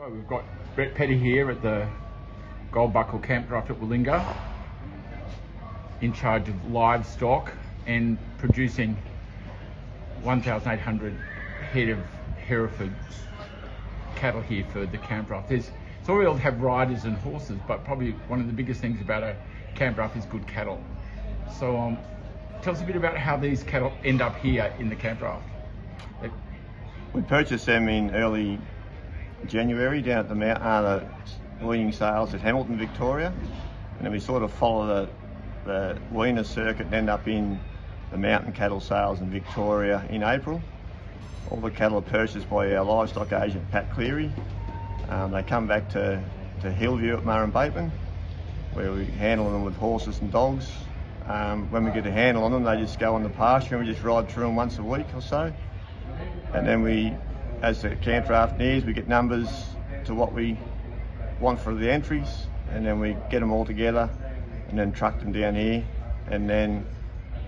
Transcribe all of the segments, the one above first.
So we've got Brett Petty here at the Gold Buckle Campdraft at Willinga, in charge of livestock and producing 1,800 head of Hereford cattle here for the Campdraft. It's all well to have riders and horses, but probably one of the biggest things about a Campdraft is good cattle. So tell us a bit about how these cattle end up here in the Campdraft. We purchased them in early January down at the weaning sales at Hamilton, Victoria, and then we sort of follow the weaner circuit and end up in the mountain cattle sales in Victoria in April. All the cattle are purchased by our livestock agent Pat Cleary. They come back to Hillview at Murray and Bateman, where we handle them with horses and dogs. When we get a handle on them, they just go on the pasture and we just ride through them once a week or so. And then we, as the Campdraft nears, we get numbers to what we want for the entries, and then we get them all together and then truck them down here. And then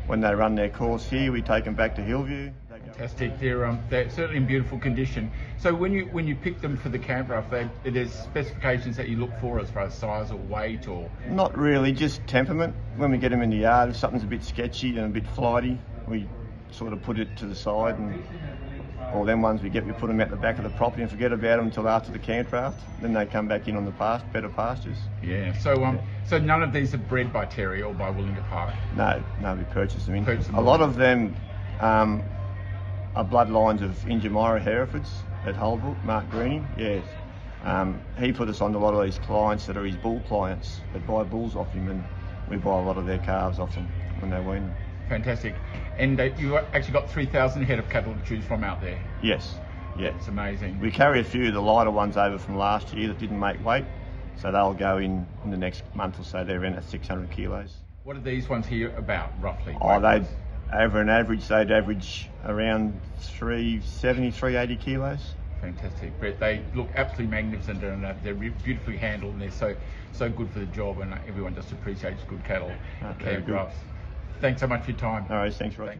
when they run their course here, we take them back to Hillview. Fantastic. They're certainly in beautiful condition. So when you pick them for the Campdraft, there's specifications that you look for as far as size or weight or? Not really, just temperament. When we get them in the yard, if something's a bit sketchy and a bit flighty, we sort of put it to the side, and all them ones we put them at the back of the property and forget about them until after the Campdraft. Then they come back in on the better pastures. Yeah. So none of these are bred by Terry or by Willinga Park? No, we purchased them in. A lot of them are bloodlines of Injamira Herefords at Holbrook, Mark Greening. Yes. He put us on to a lot of these clients that are his bull clients that buy bulls off him, and we buy a lot of their calves off them when they wean them. Fantastic. And you actually got 3,000 head of cattle to choose from out there? Yes. Yeah. It's amazing. We carry a few of the lighter ones over from last year that didn't make weight, so they'll go in the next month or so. They're around at 600 kilos. What are these ones here about, roughly? They'd, over an average, they'd average around 370, 380 kilos. Fantastic, Brett. They look absolutely magnificent, and they're beautifully handled, and they're so good for the job, and everyone just appreciates good cattle. Very good. Thanks so much for your time. No worries, thanks, Rod.